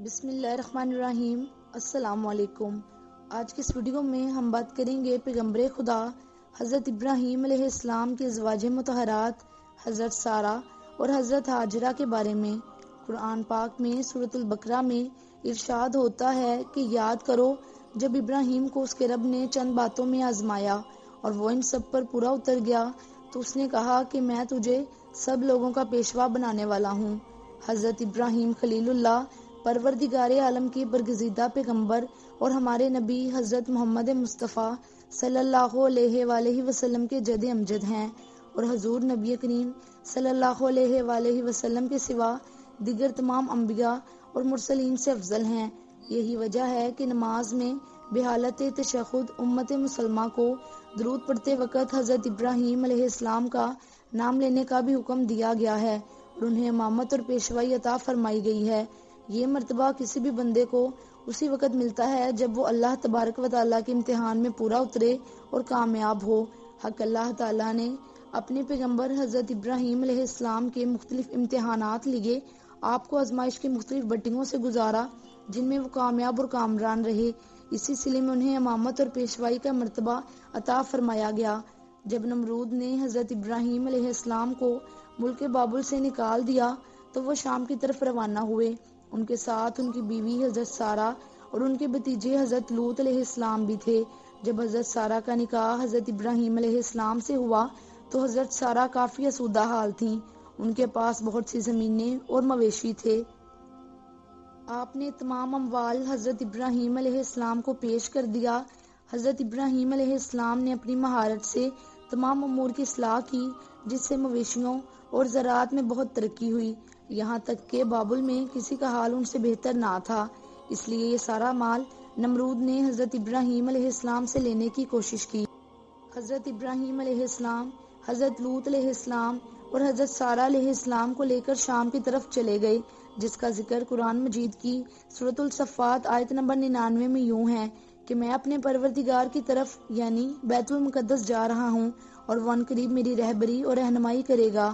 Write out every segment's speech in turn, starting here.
بسم اللہ الرحمن الرحیم۔ السلام علیکم۔ آج کی اس ویڈیو میں ہم بات کریں گے پیغمبر خدا حضرت ابراہیم علیہ السلام کے ازواج مطہرات حضرت سارہ اور حضرت ہاجرہ کے بارے میں۔ قرآن پاک میں سورۃ البقرہ میں ارشاد ہوتا ہے کہ یاد کرو جب ابراہیم کو اس کے رب نے چند باتوں میں آزمایا اور وہ ان سب پر پورا اتر گیا تو اس نے کہا کہ میں تجھے سب لوگوں کا پیشوا بنانے والا ہوں۔ حضرت ابراہیم خلیل اللہ پروردگار عالم کی برگزیدہ پیغمبر اور ہمارے نبی حضرت محمد مصطفیٰ صلی اللہ علیہ وآلہ وسلم کے جد امجد ہیں اور حضور نبی کریم صلی اللہ علیہ وآلہ وسلم کے سوا دیگر تمام انبیاء اور مرسلین سے افضل ہیں۔ یہی وجہ ہے کہ نماز میں بحالت تشہد امت مسلمہ کو درود پڑھتے وقت حضرت ابراہیم علیہ السلام کا نام لینے کا بھی حکم دیا گیا ہے اور انہیں امامت اور پیشوائی عطا فرمائی گئی ہے۔ یہ مرتبہ کسی بھی بندے کو اسی وقت ملتا ہے جب وہ اللہ تبارک و تعالیٰ کے امتحان میں پورا اترے اور کامیاب ہو۔ حق اللہ تعالیٰ نے اپنے پیغمبر حضرت ابراہیم علیہ السلام کے مختلف امتحانات لیے آپ کو آزمائش کی مختلف بٹیوں سے گزارا جن میں وہ کامیاب اور کامران رہے۔ اسی سلسلے میں انہیں امامت اور پیشوائی کا مرتبہ عطا فرمایا گیا۔ جب نمرود نے حضرت ابراہیم علیہ السلام کو ملک بابل سے نکال دیا تو وہ شام کی طرف روانہ ہوئے۔ ان کے ساتھ ان کی بیوی حضرت سارہ اور ان کے بھتیجے حضرت لوط علیہ السلام بھی تھے۔ جب حضرت سارہ کا نکاح حضرت ابراہیم علیہ السلام سے ہوا تو حضرت سارہ کافی آسودہ حال تھیں۔ ان کے پاس بہت سی زمینیں اور مویشی تھے۔ آپ نے تمام اموال حضرت ابراہیم علیہ السلام کو پیش کر دیا۔ حضرت ابراہیم علیہ السلام نے اپنی مہارت سے تمام امور کی اصلاح کی جس سے مویشیوں اور زراعت میں بہت ترقی ہوئی، یہاں تک کہ بابل میں کسی کا حال ان سے بہتر نہ تھا۔ اس لیے یہ سارا مال نمرود نے حضرت ابراہیم علیہ السلام سے لینے کی کوشش کی۔ حضرت ابراہیم علیہ السلام حضرت لوط علیہ السلام اور حضرت سارہ علیہ السلام کو لے کر شام کی طرف چلے گئے، جس کا ذکر قرآن مجید کی سورۃ الصفات آیت نمبر 99 میں یوں ہے کہ میں اپنے پروردگار کی طرف یعنی بیت المقدس جا رہا ہوں اور وہ عنقریب میری رہبری اور رہنمائی کرے گا۔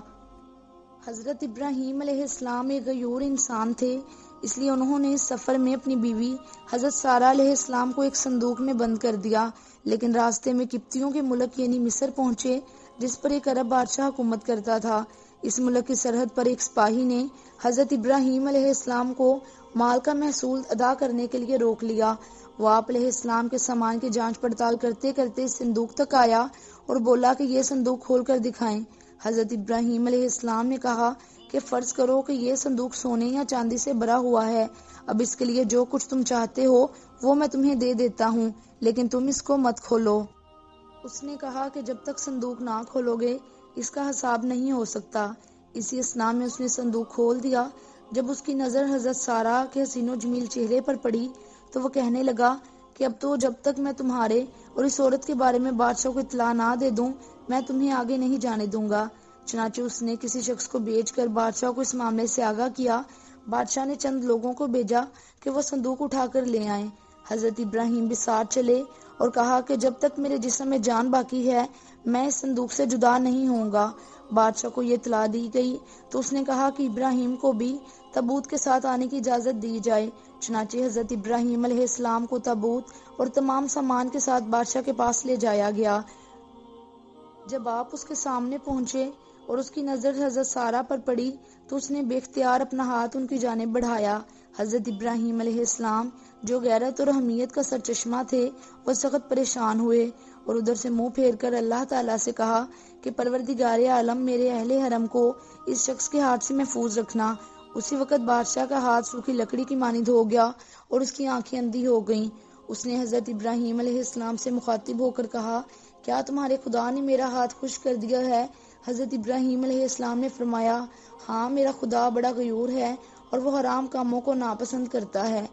حضرت ابراہیم علیہ السلام ایک غیور انسان تھے، اس لیے انہوں نے اس سفر میں اپنی بیوی حضرت سارہ علیہ السلام کو ایک صندوق میں بند کر دیا، لیکن راستے میں قبطیوں کے ملک یعنی مصر پہنچے جس پر ایک عرب بادشاہ حکومت کرتا تھا۔ اس ملک کی سرحد پر ایک سپاہی نے حضرت ابراہیم علیہ السلام کو مال کا محصول ادا کرنے کے لیے روک لیا۔ وہ آپ علیہ السلام کے سامان کی جانچ پڑتال کرتے کرتے اس صندوق تک آیا اور بولا کہ یہ صندوق کھول کر دکھائیں۔ حضرت ابراہیم علیہ السلام نے کہا کہ فرض کرو کہ یہ صندوق سونے یا چاندی سے بھرا ہوا ہے، اب اس کے لیے جو کچھ تم چاہتے ہو وہ میں تمہیں دے دیتا ہوں، لیکن تم اس کو مت کھولو۔ اس نے کہا کہ جب تک صندوق نہ کھولو گے اس کا حساب نہیں ہو سکتا۔ اسی اثناء میں اس نے صندوق کھول دیا۔ جب اس کی نظر حضرت سارہ کے حسین و جمیل چہرے پر پڑی تو وہ کہنے لگا کہ اب تو جب تک میں تمہارے اور اس عورت کے بارے میں بادشاہ کو اطلاع نہ دے دوں میں تمہیں آگے نہیں جانے دوں گا۔ چنانچہ اس نے کسی شخص کو بھیج کر بادشاہ کو اس معاملے سے آگاہ کیا۔ بادشاہ نے چند لوگوں کو بھیجا کہ وہ صندوق اٹھا کر لے آئیں۔ حضرت ابراہیم بھی ساتھ چلے اور کہا کہ جب تک میرے جسم میں جان باقی ہے میں اس صندوق سے جدا نہیں ہوں گا۔ بادشاہ کو یہ اطلاع دی گئی تو اس نے کہا کہ ابراہیم کو بھی تابوت کے ساتھ آنے کی اجازت دی جائے۔ چنانچہ حضرت ابراہیم علیہ السلام کو تابوت اور تمام سامان کے ساتھ بادشاہ کے پاس لے جایا گیا۔ جب آپ اس کے سامنے پہنچے اور اس کی نظر حضرت سارہ پر پڑی تو اس نے بے اختیار اپنا ہاتھ ان کی جانب بڑھایا۔ حضرت ابراہیم علیہ السلام جو غیرت اور حمیت کا سرچشمہ تھے وہ سخت پریشان ہوئے اور ادھر سے منہ پھیر کر اللہ تعالیٰ سے کہا کہ پروردگار عالم میرے اہل حرم کو اس شخص کے ہاتھ سے محفوظ رکھنا۔ اسی وقت بادشاہ کا ہاتھ سوکھی لکڑی کی مانند ہو گیا اور اس کی آنکھیں اندھی ہو گئیں۔ اس نے حضرت ابراہیم علیہ السلام سے مخاطب ہو کر کہا کیا تمہارے خدا نے میرا ہاتھ خشک کر دیا ہے؟ حضرت ابراہیم علیہ السلام نے فرمایا ہاں میرا خدا بڑا غیور ہے اور وہ حرام کاموں کو ناپسند کرتا ہے۔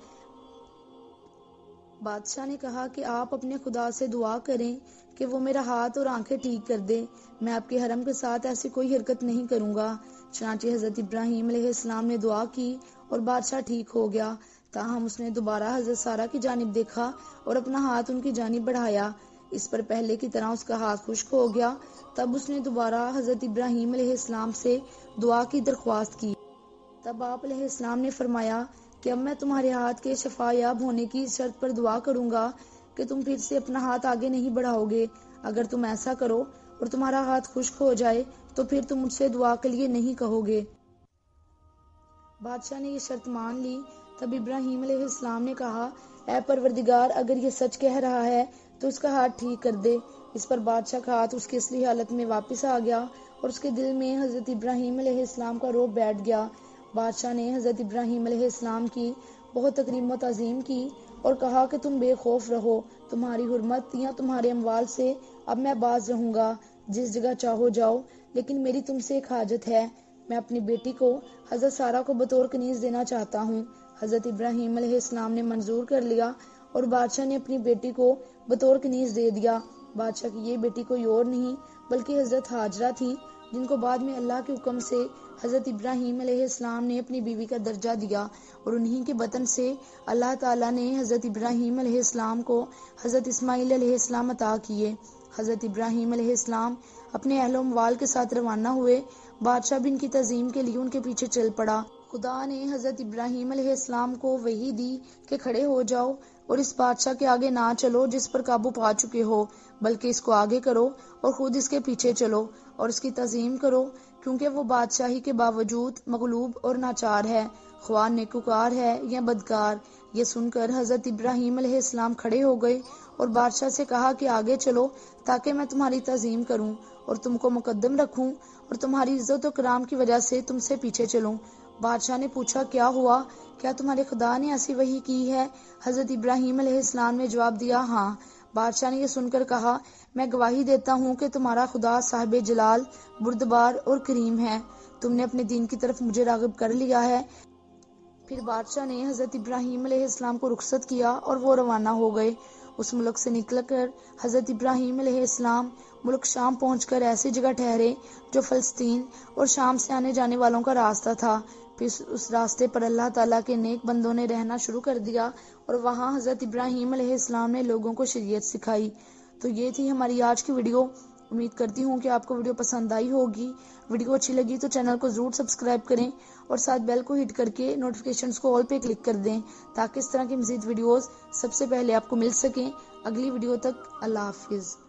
بادشاہ نے کہا کہ آپ اپنے خدا سے دعا کریں کہ وہ میرا ہاتھ اور آنکھیں ٹھیک کر دے، میں آپ کے حرم کے ساتھ ایسی کوئی حرکت نہیں کروں گا۔ چنانچہ حضرت ابراہیم علیہ السلام نے دعا کی اور بادشاہ ٹھیک ہو گیا۔ تاہم اس نے دوبارہ حضرت سارہ کی جانب دیکھا اور اپنا ہاتھ ان کی جانب بڑھایا، اس پر پہلے کی طرح اس کا ہاتھ خشک ہو گیا۔ تب اس نے دوبارہ حضرت ابراہیم علیہ السلام سے دعا کی درخواست کی۔ تب آپ علیہ السلام نے فرمایا کہ اب میں تمہارے ہاتھ کے شفا یاب ہونے کی شرط پر دعا کروں گا کہ تم پھر سے اپنا ہاتھ آگے نہیں بڑھاؤ گے۔ اگر تم ایسا کرو اور تمہارا ہاتھ خشک ہو جائے تو پھر تم مجھ سے دعا کے لیے نہیں کہو گے۔ بادشاہ نے یہ شرط مان لی۔ تب ابراہیم علیہ السلام نے کہا، اے پروردگار، اگر یہ سچ کہہ رہا ہے تو اس کا ہاتھ ٹھیک کر دے۔ اس پر بادشاہ کا ہاتھ اس کی اصلی حالت میں واپس آ گیا اور اس کے دل میں حضرت ابراہیم علیہ السلام کا رعب بیٹھ گیا۔ بادشاہ نے حضرت ابراہیم علیہ السلام کی بہت تکریم و تعظیم کی اور کہا کہ تم بے خوف رہو، تمہاری حرمت یا تمہارے اموال سے اب میں باز رہوں گا، جس جگہ چاہو جاؤ، لیکن میری تم سے ایک حاجت ہے، میں اپنی بیٹی کو حضرت سارہ کو بطور کنیز دینا چاہتا ہوں۔ حضرت ابراہیم علیہ السلام نے منظور کر لیا اور بادشاہ نے اپنی بیٹی کو بطور کنیز دے دیا۔ بادشاہ کی یہ بیٹی کوئی اور نہیں بلکہ حضرت ہاجرہ تھی، جن کو بعد میں اللہ کے حکم سے حضرت ابراہیم علیہ السلام نے اپنی بیوی کا درجہ دیا، اور انہی کے بطن سے اللہ تعالیٰ نے حضرت ابراہیم علیہ السلام کو حضرت اسماعیل علیہ السلام عطا کیے۔ حضرت ابراہیم علیہ السلام اپنے اہل و اموال کے ساتھ روانہ ہوئے۔ بادشاہ بھی ان کی تعظیم کے لیے ان کے پیچھے چل پڑا۔ خدا نے حضرت ابراہیم علیہ السلام کو وحی دی کہ کھڑے ہو جاؤ اور اس بادشاہ کے آگے نہ چلو جس پر قابو پا چکے ہو، بلکہ اس کو آگے کرو اور خود اس کے پیچھے چلو اور اس کی تعظیم کرو، کیونکہ وہ بادشاہی کے باوجود مغلوب اور ناچار ہے، خواہ نیکوکار ہے یا بدکار۔ یہ سن کر حضرت ابراہیم علیہ السلام کھڑے ہو گئے اور بادشاہ سے کہا کہ آگے چلو تاکہ میں تمہاری تعظیم کروں اور تم کو مقدم رکھوں اور تمہاری عزت و کرام کی وجہ سے تم سے پیچھے چلوں۔ بادشاہ نے پوچھا، کیا ہوا؟ کیا تمہارے خدا نے ایسی وحی کی ہے؟ حضرت ابراہیم علیہ السلام نے جواب دیا، ہاں۔ بادشاہ نے یہ سن کر کہا، میں گواہی دیتا ہوں کہ تمہارا خدا صاحب جلال، بردبار اور کریم ہے، تم نے اپنے دین کی طرف مجھے راغب کر لیا ہے۔ پھر بادشاہ نے حضرت ابراہیم علیہ السلام کو رخصت کیا اور وہ روانہ ہو گئے۔ اس ملک سے نکل کر حضرت ابراہیم علیہ السلام ملک شام پہنچ کر ایسی جگہ ٹھہرے جو فلسطین اور شام سے آنے جانے والوں کا راستہ تھا۔ پھر اس راستے پر اللہ تعالیٰ کے نیک بندوں نے رہنا شروع کر دیا اور وہاں حضرت ابراہیم علیہ السلام نے لوگوں کو شریعت سکھائی۔ تو یہ تھی ہماری آج کی ویڈیو۔ امید کرتی ہوں کہ آپ کو ویڈیو پسند آئی ہوگی۔ ویڈیو اچھی لگی تو چینل کو ضرور سبسکرائب کریں اور ساتھ بیل کو ہٹ کر کے نوٹیفیکیشنز کو آل پہ کلک کر دیں تاکہ اس طرح کی مزید ویڈیوز سب سے پہلے آپ کو مل سکیں۔ اگلی ویڈیو تک اللہ حافظ۔